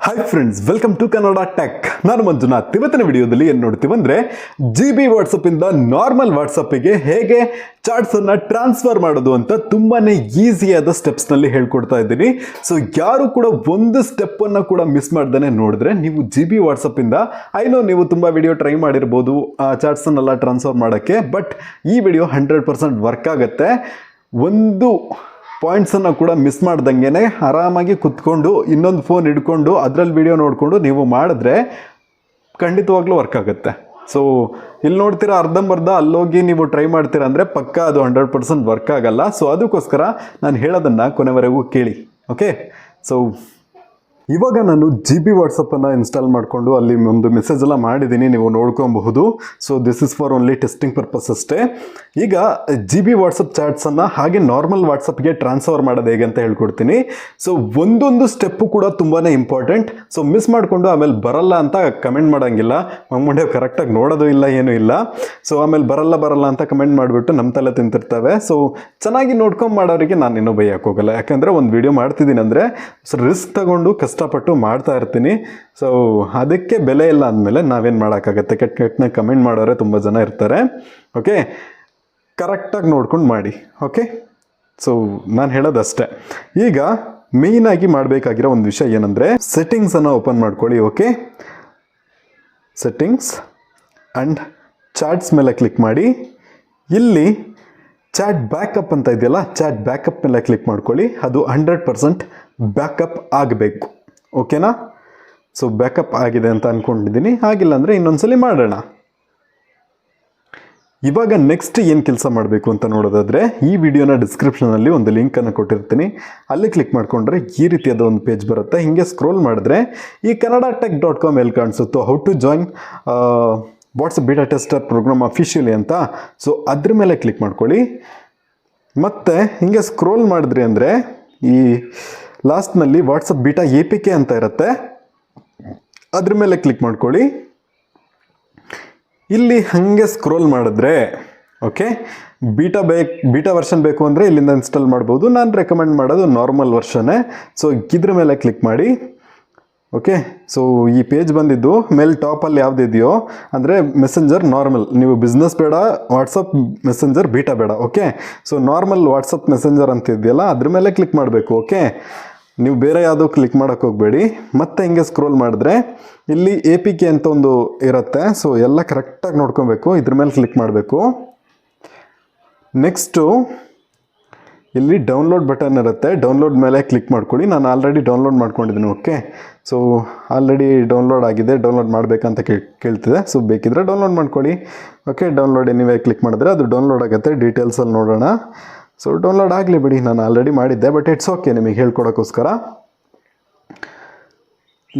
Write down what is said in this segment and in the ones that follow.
Hi friends, welcome to Kannada tech. ನಾನು ಮಂಜುನಾಥ್. ಇವತ್ತಿನ ವಿಡಿಯೋದಲ್ಲಿ ಏನು ನೋಡ್ತೀವಿ ಅಂದರೆ GB ವಾಟ್ಸಪ್ಪಿಂದ ನಾರ್ಮಲ್ ವಾಟ್ಸಪ್ಪಿಗೆ ಹೇಗೆ ಚಾಟ್ಸನ್ನು ಟ್ರಾನ್ಸ್ಫರ್ ಮಾಡೋದು ಅಂತ ತುಂಬಾ ಈಸಿಯಾದ ಸ್ಟೆಪ್ಸ್ನಲ್ಲಿ ಹೇಳ್ಕೊಡ್ತಾ ಇದ್ದೀನಿ. ಸೊ ಯಾರು ಕೂಡ ಒಂದು ಸ್ಟೆಪ್ಪನ್ನು ಕೂಡ ಮಿಸ್ ಮಾಡ್ದೇ ನೋಡಿದ್ರೆ ನೀವು GB ವಾಟ್ಸಪ್ಪಿಂದ ಐನೋ ನೀವು ತುಂಬ ವಿಡಿಯೋ ಟ್ರೈ ಮಾಡಿರ್ಬೋದು ಚಾಟ್ಸನ್ನೆಲ್ಲ ಟ್ರಾನ್ಸ್ಫರ್ ಮಾಡೋಕ್ಕೆ, ಬಟ್ ಈ ವಿಡಿಯೋ 100% ವರ್ಕ್ ಆಗುತ್ತೆ. ಒಂದು ಪಾಯಿಂಟ್ಸನ್ನು ಕೂಡ ಮಿಸ್ ಮಾಡ್ದಂಗೆ ಆರಾಮಾಗಿ ಕುತ್ಕೊಂಡು ಇನ್ನೊಂದು ಫೋನ್ ಹಿಡ್ಕೊಂಡು ಅದರಲ್ಲಿ ವಿಡಿಯೋ ನೋಡಿಕೊಂಡು ನೀವು ಮಾಡಿದ್ರೆ ಖಂಡಿತವಾಗ್ಲೂ ವರ್ಕ್ ಆಗುತ್ತೆ. ಸೊ ಇಲ್ಲಿ ನೋಡ್ತೀರಾ ಅರ್ಧಂಬರ್ಧ ಅಲ್ಲೋಗಿ ನೀವು ಟ್ರೈ ಮಾಡ್ತೀರಾ ಅಂದರೆ ಪಕ್ಕ ಅದು 100% ವರ್ಕ್ ಆಗಲ್ಲ. ಸೊ ಅದಕ್ಕೋಸ್ಕರ ನಾನು ಹೇಳೋದನ್ನು ಕೊನೆವರೆಗೂ ಕೇಳಿ. ಓಕೆ, ಸೊ ಇವಾಗ ನಾನು GB ವಾಟ್ಸಪ್ಪನ್ನು ಇನ್ಸ್ಟಾಲ್ ಮಾಡಿಕೊಂಡು ಅಲ್ಲಿ ಒಂದು ಮೆಸೇಜ್ ಎಲ್ಲ ಮಾಡಿದ್ದೀನಿ, ನೀವು ನೋಡ್ಕೊಬಹುದು. So this is for only testing purpose ಅಷ್ಟೇ. ಈಗ GB ವಾಟ್ಸಪ್ ಚಾಟ್ಸನ್ನು ಹಾಗೆ ನಾರ್ಮಲ್ ವಾಟ್ಸಪ್ಗೆ ಟ್ರಾನ್ಸ್ಫರ್ ಮಾಡೋದು ಹೇಗೆ ಅಂತ ಹೇಳ್ಕೊಡ್ತೀನಿ. ಸೊ ಒಂದೊಂದು ಸ್ಟೆಪ್ಪು ಕೂಡ ತುಂಬಾ ಇಂಪಾರ್ಟೆಂಟ್. ಸೊ ಮಿಸ್ ಮಾಡಿಕೊಂಡು ಆಮೇಲೆ ಬರಲ್ಲ ಅಂತ ಕಮೆಂಟ್ ಮಾಡೋಂಗಿಲ್ಲ. ಮುಂದೆ ಕರೆಕ್ಟಾಗಿ ನೋಡೋದು ಇಲ್ಲ, ಏನೂ ಇಲ್ಲ. ಸೊ ಆಮೇಲೆ ಬರಲ್ಲ ಅಂತ ಕಮೆಂಟ್ ಮಾಡಿಬಿಟ್ಟು ನಮ್ಮ ತಲೆ ತಿಂತಿರ್ತವೆ. ಸೊ ಚೆನ್ನಾಗಿ ನೋಡ್ಕೊಂಡು ಮಾಡೋರಿಗೆ ನಾನು ಇನ್ನೂ ಬೈಯಕ್ಕೆ ಹೋಗಲ್ಲ. ಯಾಕಂದರೆ ಒಂದು ವಿಡಿಯೋ ಮಾಡ್ತಿದ್ದೀನಿ ಅಂದರೆ ರಿಸ್ಕ್ ತಗೊಂಡು ಕಷ್ಟಪಟ್ಟು ಮಾಡ್ತಾ ಇರ್ತೀನಿ. ಸೊ ಅದಕ್ಕೆ ಬೆಲೆ ಇಲ್ಲ ಅಂದಮೇಲೆ ನಾವೇನು ಮಾಡೋಕ್ಕಾಗತ್ತೆ. ಕೆಟ್ಟನೆ ಕಮೆಂಟ್ ಮಾಡೋರೆ ತುಂಬ ಜನ ಇರ್ತಾರೆ. ಓಕೆ, ಕರೆಕ್ಟಾಗಿ ನೋಡ್ಕೊಂಡು ಮಾಡಿ. ಓಕೆ, ಸೊ ನಾನು ಹೇಳೋದಷ್ಟೇ. ಈಗ ಮೇಯ್ನಾಗಿ ಮಾಡಬೇಕಾಗಿರೋ ಒಂದು ವಿಷಯ ಏನಂದರೆ ಸೆಟ್ಟಿಂಗ್ಸನ್ನು ಓಪನ್ ಮಾಡ್ಕೊಳ್ಳಿ. ಓಕೆ, ಸೆಟ್ಟಿಂಗ್ಸ್ ಆ್ಯಂಡ್ ಚಾಟ್ಸ್ ಮೇಲೆ ಕ್ಲಿಕ್ ಮಾಡಿ. ಇಲ್ಲಿ ಚಾಟ್ ಬ್ಯಾಕಪ್ ಅಂತ ಇದೆಯಲ್ಲ, ಚಾಟ್ ಬ್ಯಾಕಪ್ ಮೇಲೆ ಕ್ಲಿಕ್ ಮಾಡ್ಕೊಳ್ಳಿ. ಅದು 100% ಬ್ಯಾಕಪ್ ಆಗಬೇಕು. ಓಕೆನಾ? ಸೊ ಬ್ಯಾಕಪ್ ಆಗಿದೆ ಅಂತ ಅಂದ್ಕೊಂಡಿದ್ದೀನಿ. ಆಗಿಲ್ಲ ಅಂದರೆ ಇನ್ನೊಂದ್ಸಲಿ ಮಾಡೋಣ. ಇವಾಗ ನೆಕ್ಸ್ಟ್ ಏನು ಕೆಲಸ ಮಾಡಬೇಕು ಅಂತ ನೋಡೋದಾದರೆ ಈ ವಿಡಿಯೋನ ಡಿಸ್ಕ್ರಿಪ್ಷನಲ್ಲಿ ಒಂದು ಲಿಂಕನ್ನು ಕೊಟ್ಟಿರ್ತೀನಿ. ಅಲ್ಲಿ ಕ್ಲಿಕ್ ಮಾಡಿಕೊಂಡ್ರೆ ಈ ರೀತಿಯಾದ ಒಂದು ಪೇಜ್ ಬರುತ್ತೆ. ಹೀಗೆ ಸ್ಕ್ರೋಲ್ ಮಾಡಿದ್ರೆ ಈ kannadaTech.com ಎಲ್ಲಿ ಕಾಣಿಸುತ್ತೋ how to join WhatsApp beta tester program officially ಅಂತ, ಸೊ ಅದ್ರ ಮೇಲೆ ಕ್ಲಿಕ್ ಮಾಡ್ಕೊಳ್ಳಿ. ಮತ್ತು ಹೀಗೆ ಸ್ಕ್ರೋಲ್ ಮಾಡಿದ್ರಿ ಅಂದರೆ ಈ ಲಾಸ್ಟ್ನಲ್ಲಿ ವಾಟ್ಸಪ್ ಬೀಟಾ APK ಅಂತ ಇರುತ್ತೆ, ಅದ್ರ ಮೇಲೆ ಕ್ಲಿಕ್ ಮಾಡ್ಕೊಳ್ಳಿ. ಇಲ್ಲಿ ಹಾಗೆ ಸ್ಕ್ರೋಲ್ ಮಾಡಿದ್ರೆ ಓಕೆ, ಬೀಟಾ ವರ್ಷನ್ ಬೇಕು ಅಂದರೆ ಇಲ್ಲಿಂದ ಇನ್ಸ್ಟಾಲ್ ಮಾಡ್ಬೋದು. ನಾನು ರೆಕಮೆಂಡ್ ಮಾಡೋದು ನಾರ್ಮಲ್ ವರ್ಷನ್ನೇ. ಸೊ ಇದ್ರ ಮೇಲೆ ಕ್ಲಿಕ್ ಮಾಡಿ. ಓಕೆ, ಸೊ ಈ ಪೇಜ್ ಬಂದಿದ್ದು ಮೇಲೆ ಟಾಪಲ್ಲಿ ಯಾವುದಿದೆಯೋ ಅಂದರೆ ಮೆಸೆಂಜರ್ ನಾರ್ಮಲ್, ನೀವು ಬಿಸ್ನೆಸ್ ಬೇಡ, ವಾಟ್ಸಪ್ ಮೆಸೆಂಜರ್ ಬೀಟಾ ಬೇಡ. Okay, so normal WhatsApp messenger ಅಂತ ಇದೆಯಲ್ಲ ಅದ್ರ ಮೇಲೆ ಕ್ಲಿಕ್ ಮಾಡಬೇಕು. ಓಕೆ, ನೀವು ಬೇರೆ ಯಾವುದೋ ಕ್ಲಿಕ್ ಮಾಡೋಕ್ಕೆ ಹೋಗಬೇಡಿ. ಮತ್ತೆ ಹಿಂಗೆ ಸ್ಕ್ರೋಲ್ ಮಾಡಿದ್ರೆ ಇಲ್ಲಿ APK ಅಂತ ಒಂದು ಇರುತ್ತೆ. ಸೊ ಎಲ್ಲ ಕರೆಕ್ಟಾಗಿ ನೋಡ್ಕೊಬೇಕು. ಇದ್ರ ಮೇಲೆ ಕ್ಲಿಕ್ ಮಾಡಬೇಕು. ನೆಕ್ಸ್ಟು ಇಲ್ಲಿ ಡೌನ್ಲೋಡ್ ಬಟನ್ ಇರುತ್ತೆ, ಡೌನ್ಲೋಡ್ ಮೇಲೆ ಕ್ಲಿಕ್ ಮಾಡ್ಕೊಳ್ಳಿ. ನಾನು ಆಲ್ರೆಡಿ ಡೌನ್ಲೋಡ್ ಮಾಡ್ಕೊಂಡಿದ್ದೀನಿ. ಓಕೆ, ಸೊ ಆಲ್ರೆಡಿ ಡೌನ್ಲೋಡ್ ಆಗಿದೆ, ಡೌನ್ಲೋಡ್ ಮಾಡಬೇಕಂತ ಕೇಳ್ತಿದೆ. ಸೊ ಬೇಕಿದ್ರೆ ಡೌನ್ಲೋಡ್ ಮಾಡ್ಕೊಳ್ಳಿ. ಓಕೆ, ಡೌನ್ಲೋಡ್ ಎನಿವೇ ಕ್ಲಿಕ್ ಮಾಡಿದ್ರೆ ಅದು ಡೌನ್ಲೋಡ್ ಆಗುತ್ತೆ. ಡೀಟೇಲ್ಸಲ್ಲಿ ನೋಡೋಣ. ಸೊ ಡೌನ್ಲೋಡ್ ಆಗಲಿ ಬಿಡಿ, ನಾನು ಆಲ್ರೆಡಿ ಮಾಡಿದ್ದೆ, ಬಟ್ ಇಟ್ಸ್ ಓಕೆ ನಿಮಗೆ ಹೇಳ್ಕೊಡೋಕ್ಕೋಸ್ಕರ.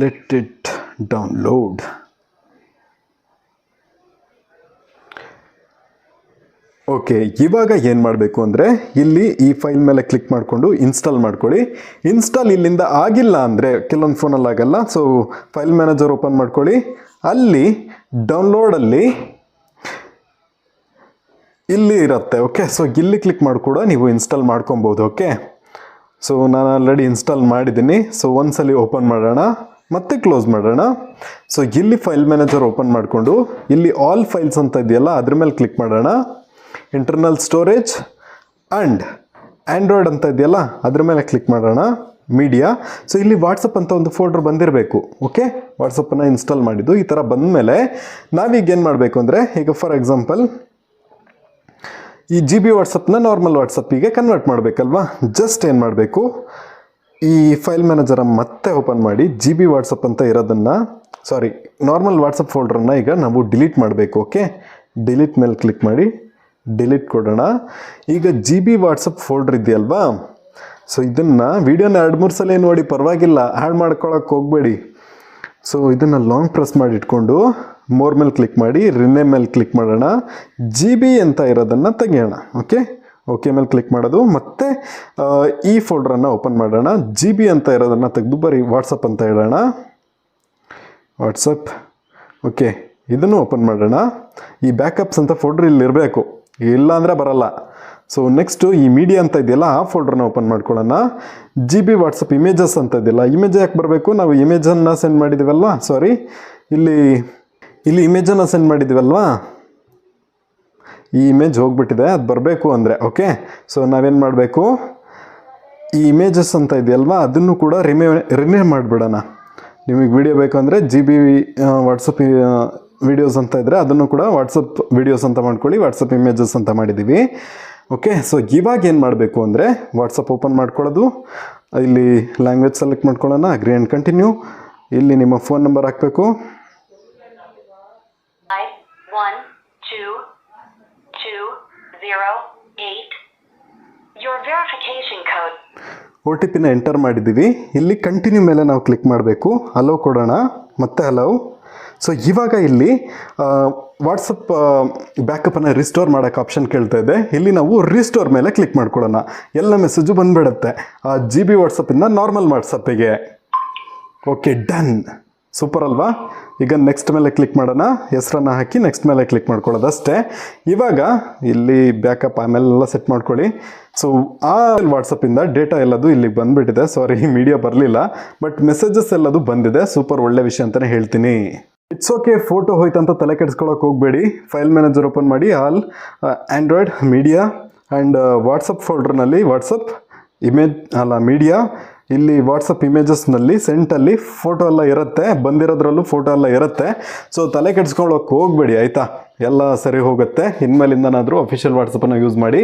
Let it download. ಓಕೆ, ಇವಾಗ ಏನು ಮಾಡಬೇಕು ಅಂದರೆ ಇಲ್ಲಿ ಈ ಫೈಲ್ ಮೇಲೆ ಕ್ಲಿಕ್ ಮಾಡಿಕೊಂಡು ಇನ್ಸ್ಟಾಲ್ ಮಾಡ್ಕೊಳ್ಳಿ. ಇನ್ಸ್ಟಾಲ್ ಇಲ್ಲಿಂದ ಆಗಿಲ್ಲ ಅಂದರೆ ಕೆಲವೊಂದು ಫೋನಲ್ಲಿ ಆಗಲ್ಲ. ಸೊ ಫೈಲ್ ಮ್ಯಾನೇಜರ್ ಓಪನ್ ಮಾಡ್ಕೊಳ್ಳಿ. ಅಲ್ಲಿ ಡೌನ್ಲೋಡಲ್ಲಿ ಇಲ್ಲಿ ಇರುತ್ತೆ. ಓಕೆ, ಸೊ ಇಲ್ಲಿ ಕ್ಲಿಕ್ ಮಾಡಿ ಕೂಡ ನೀವು ಇನ್ಸ್ಟಾಲ್ ಮಾಡ್ಕೊಬೋದು. ಓಕೆ, ಸೊ ನಾನು ಆಲ್ರೆಡಿ ಇನ್ಸ್ಟಾಲ್ ಮಾಡಿದ್ದೀನಿ. ಸೊ ಒಂದ್ಸಲಿ ಓಪನ್ ಮಾಡೋಣ, ಮತ್ತೆ ಕ್ಲೋಸ್ ಮಾಡೋಣ. ಸೊ ಇಲ್ಲಿ ಫೈಲ್ ಮ್ಯಾನೇಜರ್ ಓಪನ್ ಮಾಡಿಕೊಂಡು ಇಲ್ಲಿ ಆಲ್ ಫೈಲ್ಸ್ ಅಂತ ಇದೆಯಲ್ಲ ಅದ್ರ ಮೇಲೆ ಕ್ಲಿಕ್ ಮಾಡೋಣ. ಇಂಟರ್ನಲ್ ಸ್ಟೋರೇಜ್ ಆ್ಯಂಡ್ ಆ್ಯಂಡ್ರಾಯ್ಡ್ ಅಂತ ಇದೆಯಲ್ಲ ಅದ್ರ ಮೇಲೆ ಕ್ಲಿಕ್ ಮಾಡೋಣ. ಮೀಡಿಯಾ. ಸೊ ಇಲ್ಲಿ ವಾಟ್ಸಪ್ ಅಂತ ಒಂದು ಫೋಲ್ಡರ್ ಬಂದಿರಬೇಕು. ಓಕೆ, ವಾಟ್ಸಪ್ಪನ್ನು ಇನ್ಸ್ಟಾಲ್ ಮಾಡಿದ್ದು ಈ ಥರ ಬಂದಮೇಲೆ ನಾವೀಗ ಏನು ಮಾಡಬೇಕು ಅಂದರೆ, ಈಗ ಫಾರ್ ಎಕ್ಸಾಂಪಲ್ ಈ GB ವಾಟ್ಸಪ್ನ ನಾರ್ಮಲ್ ವಾಟ್ಸಪ್ಪಿಗೆ ಕನ್ವರ್ಟ್ ಮಾಡಬೇಕಲ್ವಾ. ಜಸ್ಟ್ ಏನು ಮಾಡಬೇಕು, ಈ ಫೈಲ್ ಮ್ಯಾನೇಜರ ಮತ್ತೆ ಓಪನ್ ಮಾಡಿ GB ವಾಟ್ಸಪ್ ಅಂತ ಇರೋದನ್ನು, ಸಾರಿ ನಾರ್ಮಲ್ ವಾಟ್ಸಪ್ ಫೋಲ್ಡ್ರನ್ನು ಈಗ ನಾವು ಡಿಲೀಟ್ ಮಾಡಬೇಕು. ಓಕೆ, ಡಿಲೀಟ್ ಮೇಲೆ ಕ್ಲಿಕ್ ಮಾಡಿ ಡಿಲೀಟ್ ಕೊಡೋಣ. ಈಗ GB ವಾಟ್ಸಪ್ ಫೋಲ್ಡ್ರ್ ಇದೆಯಲ್ವಾ, ಸೊ ಇದನ್ನು ವೀಡಿಯೋನ 2-3 ಸಲ ನೋಡಿ, ಪರವಾಗಿಲ್ಲ, ಹಾಳು ಮಾಡ್ಕೊಳ್ಳೋಕೆ ಹೋಗಬೇಡಿ. ಸೊ ಇದನ್ನು ಲಾಂಗ್ ಪ್ರೆಸ್ ಮಾಡಿ ಇಟ್ಕೊಂಡು ಮೋರ್ ಮೇಲೆ ಕ್ಲಿಕ್ ಮಾಡಿ ರಿನೇಮ್ ಮೇಲೆ ಕ್ಲಿಕ್ ಮಾಡೋಣ. GB ಅಂತ ಇರೋದನ್ನು ತೆಗೆಯೋಣ. ಓಕೆ, ಓಕೆ ಮೇಲೆ ಕ್ಲಿಕ್ ಮಾಡೋದು. ಮತ್ತು ಈ ಫೋಲ್ಡ್ರನ್ನು ಓಪನ್ ಮಾಡೋಣ. GB ಅಂತ ಇರೋದನ್ನು ತೆಗೆದು ಬರೀ ವಾಟ್ಸಪ್ ಅಂತ ಹೇಳೋಣ. ವಾಟ್ಸಪ್. ಓಕೆ, ಇದನ್ನು ಓಪನ್ ಮಾಡೋಣ. ಈ ಬ್ಯಾಕಪ್ಸ್ ಅಂತ ಫೋಲ್ಡ್ರ್ ಇಲ್ಲಿ ಇರಬೇಕು, ಇಲ್ಲ ಅಂದರೆ ಬರಲ್ಲ. ಸೊ ನೆಕ್ಸ್ಟು ಈ ಮೀಡಿಯಾ ಅಂತ ಇದೆಯಲ್ಲ ಆ ಫೋಲ್ಡ್ರನ್ನ ಓಪನ್ ಮಾಡ್ಕೊಳ್ಳೋಣ. ಜಿ ಬಿ ವಾಟ್ಸಪ್ ಇಮೇಜಸ್ ಅಂತ ಇದೆಯಲ್ಲ, ಇಮೇಜ್ ಯಾಕೆ ಬರಬೇಕು, ನಾವು ಇಮೇಜನ್ನು ಸೆಂಡ್ ಮಾಡಿದ್ದೀವಲ್ವಾ, ಸಾರಿ ಇಲ್ಲಿ ಇಮೇಜನ್ನು ಸೆಂಡ್ ಮಾಡಿದ್ದೀವಲ್ವಾ, ಈ ಇಮೇಜ್ ಹೋಗ್ಬಿಟ್ಟಿದೆ, ಅದು ಬರಬೇಕು ಅಂದರೆ ಓಕೆ. ಸೊ ನಾವೇನು ಮಾಡಬೇಕು, ಈ ಇಮೇಜಸ್ ಅಂತ ಇದೆಯಲ್ವಾ ಅದನ್ನು ಕೂಡ ರಿನೇಮ್ ಮಾಡಿಬಿಡೋಣ. ನಿಮಗೆ ವಿಡಿಯೋ ಬೇಕು ಅಂದರೆ ಜಿ ಬಿ ವಾಟ್ಸಪ್ ವಿಡಿಯೋಸ್ ಅಂತ ಇದ್ದರೆ ಅದನ್ನು ಕೂಡ ವಾಟ್ಸಪ್ ವಿಡಿಯೋಸ್ ಅಂತ ಮಾಡ್ಕೊಳ್ಳಿ, ವಾಟ್ಸಪ್ ಇಮೇಜಸ್ ಅಂತ ಮಾಡಿದ್ದೀವಿ ಓಕೆ. ಸೊ ಇವಾಗ ಏನು ಮಾಡಬೇಕು ಅಂದರೆ ವಾಟ್ಸಪ್ ಓಪನ್ ಮಾಡ್ಕೊಳ್ಳೋದು, ಇಲ್ಲಿ ಲ್ಯಾಂಗ್ವೇಜ್ ಸೆಲೆಕ್ಟ್ ಮಾಡ್ಕೊಳ್ಳೋಣ, ಅಗ್ರಿ ಆ್ಯಂಡ್ ಕಂಟಿನ್ಯೂ. ಇಲ್ಲಿ ನಿಮ್ಮ ಫೋನ್ ನಂಬರ್ ಹಾಕಬೇಕು, 12208. Your verification code. OTP enter ಮಾಡಿದ್ದೀವಿ. ಇಲ್ಲಿ ಕಂಟಿನ್ಯೂ ಮೇಲೆ ನಾವು ಕ್ಲಿಕ್ ಮಾಡಬೇಕು, ಅಲೋ ಕೊಡೋಣ, ಮತ್ತೆ ಅಲೋ. ಸೊ ಇವಾಗ ಇಲ್ಲಿ ವಾಟ್ಸಪ್ ಬ್ಯಾಕಪ್ಪನ್ನು ರಿಸ್ಟೋರ್ ಮಾಡೋಕ್ಕೆ ಆಪ್ಷನ್ ಕೇಳ್ತಾ ಇದೆ. ಇಲ್ಲಿ ನಾವು ರಿಸ್ಟೋರ್ ಮೇಲೆ ಕ್ಲಿಕ್ ಮಾಡ್ಕೊಳ್ಳೋಣ, ಎಲ್ಲ ಮೆಸೇಜು ಬಂದುಬಿಡುತ್ತೆ ಜಿ ಬಿ ವಾಟ್ಸಪ್ಪಿಂದ ನಾರ್ಮಲ್ ವಾಟ್ಸಪ್ಪಿಗೆ. ಓಕೆ, ಡನ್, ಸೂಪರ್ ಅಲ್ವಾ. ಈಗ ನೆಕ್ಸ್ಟ್ ಮೇಲೆ ಕ್ಲಿಕ್ ಮಾಡೋಣ, ಹೆಸರನ್ನು ಹಾಕಿ ನೆಕ್ಸ್ಟ್ ಮೇಲೆ ಕ್ಲಿಕ್ ಮಾಡ್ಕೊಳ್ಳೋದು ಅಷ್ಟೇ. ಇವಾಗ ಇಲ್ಲಿ ಬ್ಯಾಕಪ್ ಆಮೇಲೆಲ್ಲ ಸೆಟ್ ಮಾಡ್ಕೊಳ್ಳಿ. ಸೊ ಆ ವಾಟ್ಸಪ್ಪಿಂದ ಡೇಟಾ ಎಲ್ಲದು ಇಲ್ಲಿಗೆ ಬಂದುಬಿಟ್ಟಿದೆ, ಸಾರಿ ಮೀಡಿಯಾ ಬರಲಿಲ್ಲ, ಬಟ್ ಮೆಸೇಜಸ್ ಎಲ್ಲದು ಬಂದಿದೆ. ಸೂಪರ್, ಒಳ್ಳೆ ವಿಷಯ ಅಂತಲೇ ಹೇಳ್ತೀನಿ. ಇಟ್ಸ್ ಓಕೆ, ಫೋಟೋ ಹೋಯ್ತಂತ ತಲೆ ಕೆಡಿಸ್ಕೊಳ್ಳೋಕೆ ಹೋಗಬೇಡಿ. ಫೈಲ್ ಮ್ಯಾನೇಜರ್ ಓಪನ್ ಮಾಡಿ, all Android media and WhatsApp ಫೋಲ್ಡರ್ನಲ್ಲಿ ವಾಟ್ಸಪ್ ಮೀಡಿಯಾ, ಇಲ್ಲಿ ವಾಟ್ಸಪ್ ಇಮೇಜಸ್ನಲ್ಲಿ ಸೆಂಟಲ್ಲಿ ಫೋಟೋ ಎಲ್ಲ ಇರುತ್ತೆ, ಬಂದಿರೋದ್ರಲ್ಲೂ ಫೋಟೋ ಎಲ್ಲ ಇರುತ್ತೆ. ಸೊ ತಲೆ ಕೆಡಿಸ್ಕೊಳ್ಳೋಕೆ ಹೋಗಬೇಡಿ ಆಯಿತಾ, ಎಲ್ಲ ಸರಿ ಹೋಗುತ್ತೆ. ಇನ್ಮೇಲಿಂದನಾದರೂ ಅಫಿಷಿಯಲ್ ವಾಟ್ಸಪ್ಪನ್ನು ಯೂಸ್ ಮಾಡಿ.